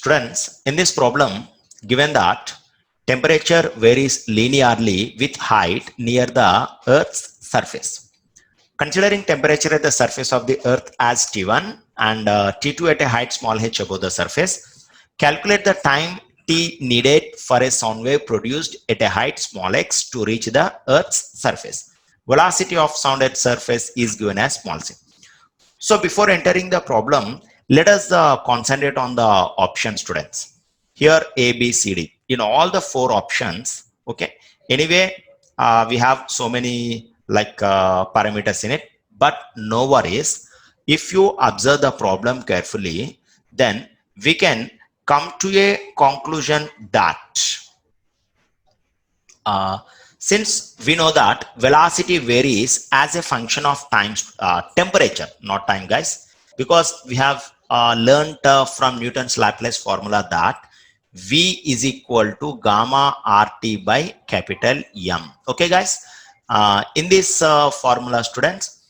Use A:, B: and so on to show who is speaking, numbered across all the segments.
A: Students, in this problem, given that temperature varies linearly with height near the Earth's surface. Considering temperature at the surface of the Earth as T1 and T2 at a height small h above the surface, calculate the time T needed for a sound wave produced at a height small x to reach the Earth's surface. Velocity of sound at surface is given as small c. So before entering the problem, let us concentrate on the option, students. Here A, B, C, D. In all the four options, okay. Anyway, we have so many parameters in it, but no worries. If you observe the problem carefully, then we can come to a conclusion that uh, since we know that velocity varies as a function of time, temperature, not time, guys, because we have learned from Newton's Laplace formula that V is equal to gamma RT by capital M. Okay, guys. In this formula, students,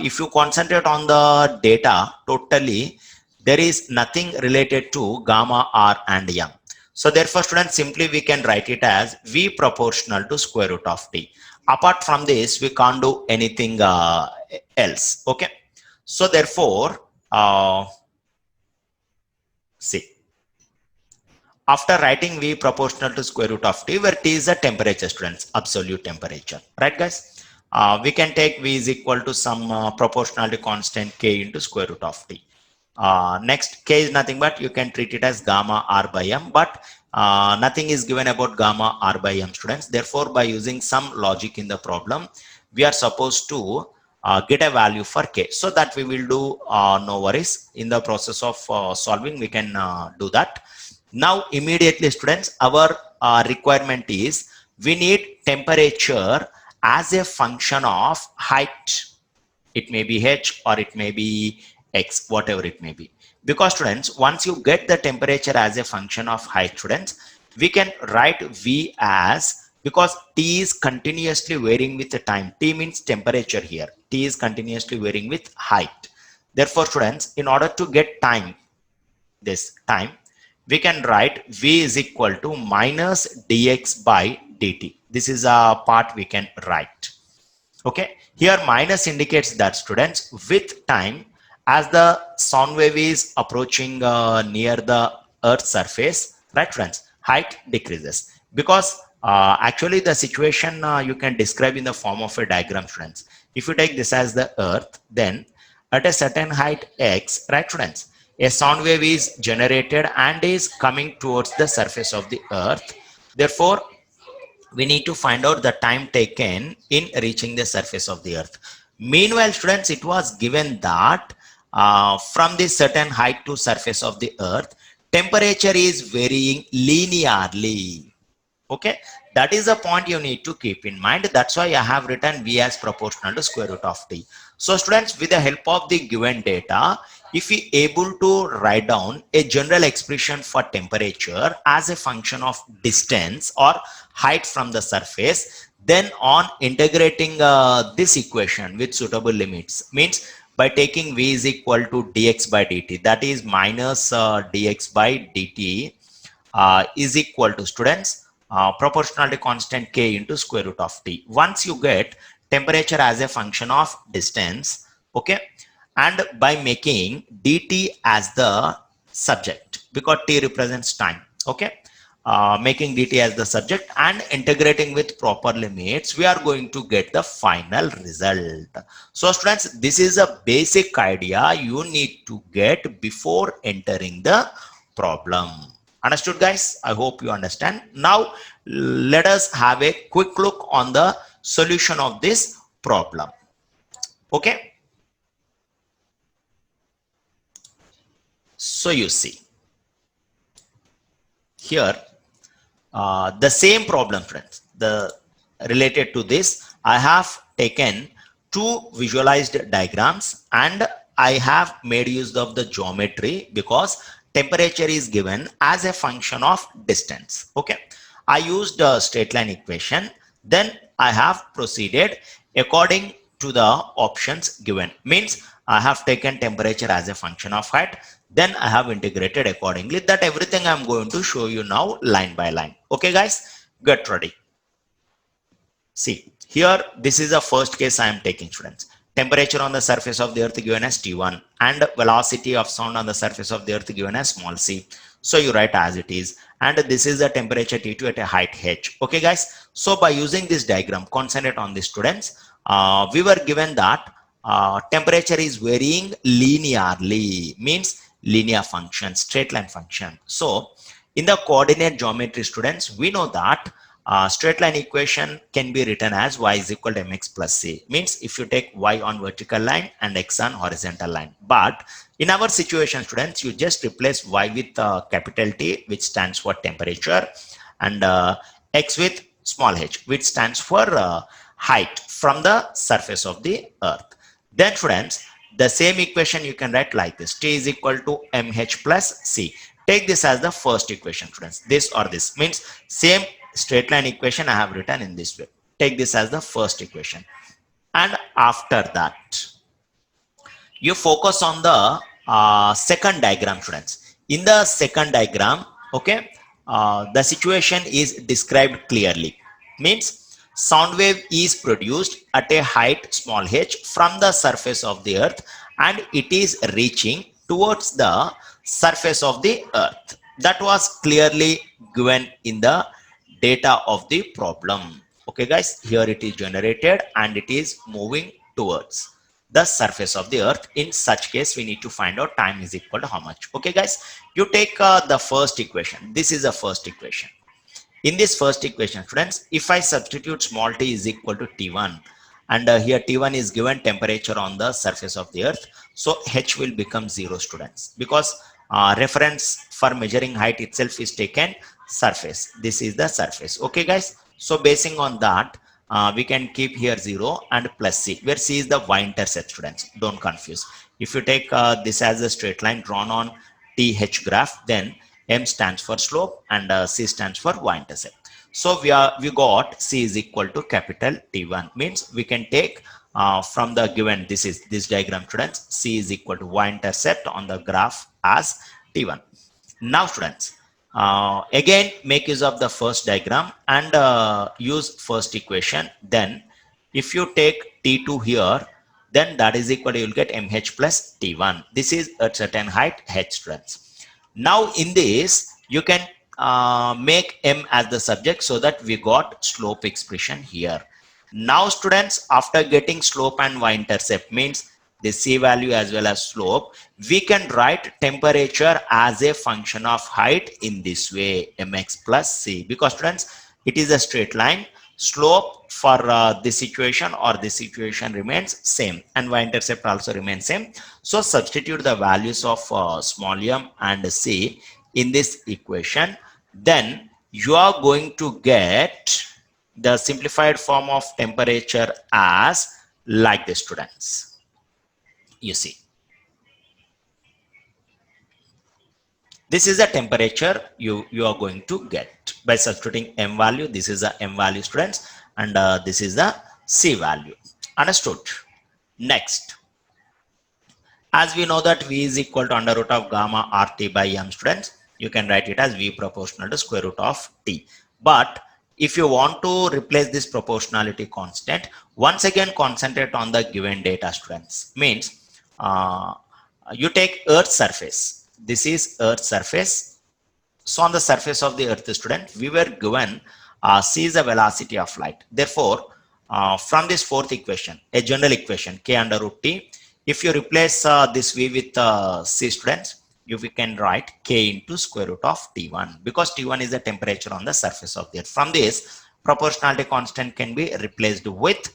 A: if you concentrate on the data totally, there is nothing related to gamma R and M. So therefore, students, simply we can write it as V proportional to square root of T. Apart from this, we can't do anything else. Okay. So therefore, see, after writing V proportional to square root of T, where T is the temperature, students, absolute temperature, right, guys? We can take V is equal to some proportionality constant K into square root of T. Next, K is nothing but you can treat it as gamma R by M, but nothing is given about gamma R by M, students. Therefore, by using some logic in the problem, we are supposed to get a value for K. So that we will do, no worries. In the process of solving, we can do that. Now, immediately, students, our requirement is we need temperature as a function of height. It may be H or it may be X, whatever it may be. Because students, once you get the temperature as a function of height, students, we can write V as, because T is continuously varying with the time. T means temperature here. T is continuously varying with height. Therefore, students, in order to get time, this time, we can write V is equal to minus dx by dt. This is a part we can write. Okay, here minus indicates that, students, with time, as the sound wave is approaching near the Earth's surface, right, friends, height decreases. Because actually the situation you can describe in the form of a diagram, students. If you take this as the Earth, then at a certain height x, right, students, a sound wave is generated and is coming towards the surface of the Earth. Therefore, we need to find out the time taken in reaching the surface of the Earth. Meanwhile, students, it was given that from this certain height to surface of the Earth, temperature is varying linearly. Okay, that is a point you need to keep in mind. That's why I have written V as proportional to square root of T. So students, with the help of the given data, if we able to write down a general expression for temperature as a function of distance or height from the surface, then on integrating this equation with suitable limits, means by taking V is equal to dx by dt, that is minus dx by dt is equal to, students, proportionality constant K into square root of T. Once you get temperature as a function of distance, okay, and by making dt as the subject, because T represents time, okay, making dt as the subject and integrating with proper limits, we are going to get the final result. So students, this is a basic idea you need to get before entering the problem. Understood, guys? I hope you understand. Now, let us have a quick look on the solution of this problem. Okay. So you see here, the same problem, friends, related to this, I have taken two visualized diagrams and I have made use of the geometry because temperature is given as a function of distance. Okay, I used a straight line equation. Then I have proceeded according to the options given. Means I have taken temperature as a function of height, then I have integrated accordingly. That everything I'm going to show you now line by line. Okay guys, get ready. See, here this is the first case I am taking, students. Temperature on the surface of the earth given as T1 and velocity of sound on the surface of the earth given as small c. So you write as it is, and this is the temperature T2 at a height h. Okay guys, so by using this diagram, concentrate on this, students. We were given that temperature is varying linearly, means linear function, straight line function. So in the coordinate geometry, students, we know that straight line equation can be written as y is equal to mx plus c. Means if you take y on vertical line and x on horizontal line. But in our situation, students, you just replace y with capital T, which stands for temperature, and x with small h, which stands for height from the surface of the earth. Then, students, the same equation you can write like this: T is equal to mh plus c. Take this as the first equation, students. This or this means same straight line equation I have written in this way. Take this as the first equation. And after that, you focus on the second diagram, students. In the second diagram, okay, the situation is described clearly. Means sound wave is produced at a height small h from the surface of the earth, and it is reaching towards the surface of the earth. That was clearly given in the data of the problem. Okay guys, here it is generated and it is moving towards the surface of the earth. In such case, we need to find out time is equal to how much. Okay guys, you take the first equation. This is the first equation. In this first equation, students, if I substitute small t is equal to T1, and here T1 is given temperature on the surface of the earth, so h will become 0, students, because reference for measuring height itself is taken surface. This is the surface. Okay guys, so basing on that, we can keep here 0 and plus c, where c is the y-intercept, students. Don't confuse. If you take this as a straight line drawn on TH graph, then M stands for slope and C stands for y-intercept. So we got C is equal to capital T1. Means we can take from the given, this diagram, students, C is equal to y-intercept on the graph as T1. Now, students, again make use of the first diagram and use first equation. Then if you take T2 here, then that is equal to, you'll get mh plus T1. This is at certain height h, students. Now in this, you can make m as the subject, so that we got slope expression here. Now students, after getting slope and y-intercept, means the c value as well as slope, we can write temperature as a function of height in this way, mx plus c, because students, it is a straight line. Slope for this situation or this situation remains same, and y-intercept also remains same. So substitute the values of small m and c in this equation, then you are going to get the simplified form of temperature as like this, students. You see, this is the temperature you are going to get by substituting m value. This is the m value, students, and this is the c value. Understood? Next, as we know that v is equal to under root of gamma rt by m, students, you can write it as v proportional to square root of t. But if you want to replace this proportionality constant, once again concentrate on the given data, students. Means you take Earth's surface. This is Earth's surface. So on the surface of the Earth, student, we were given c is the velocity of light. Therefore, from this fourth equation, a general equation, k under root t, if you replace this v with c, students, we can write k into square root of T1, because T1 is the temperature on the surface of the earth. From this, proportionality constant can be replaced with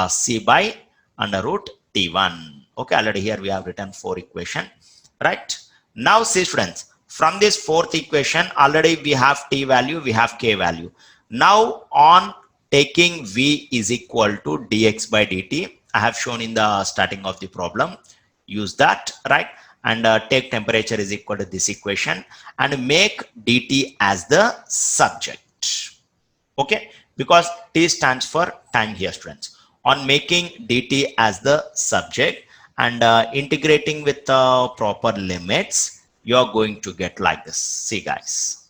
A: c by under root T1. Okay, already here we have written 4 equation, right? Now see, students, from this fourth equation, already we have t value, we have k value. Now on taking v is equal to dx by dt, I have shown in the starting of the problem, use that, right? And take temperature is equal to this equation and make dt as the subject. Okay, because t stands for time here, students. on making dt as the subject and integrating with proper limits, you're going to get like this. See guys,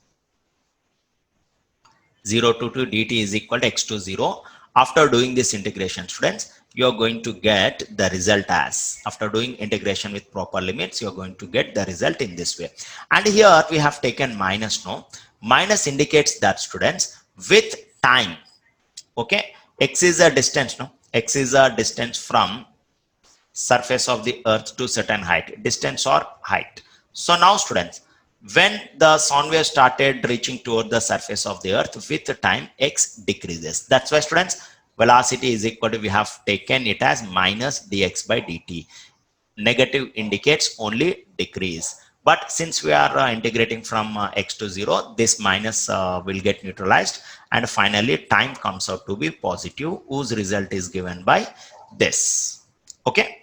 A: 0 to 2 dt is equal to x to 0. After doing this integration, students, you're going to get the result as, after doing integration with proper limits, you're going to get the result in this way. And here we have taken minus. No, minus indicates that, students, with time. Okay, x is a distance. No, x is a distance from surface of the earth to certain height, distance or height. So now, students, when the sound wave started reaching toward the surface of the earth, with time x decreases. That's why, students, velocity is equal to, we have taken it as minus dx by dt. Negative indicates only decrease, but since we are integrating from x to 0, this minus will get neutralized, and finally time comes out to be positive, whose result is given by this. Okay,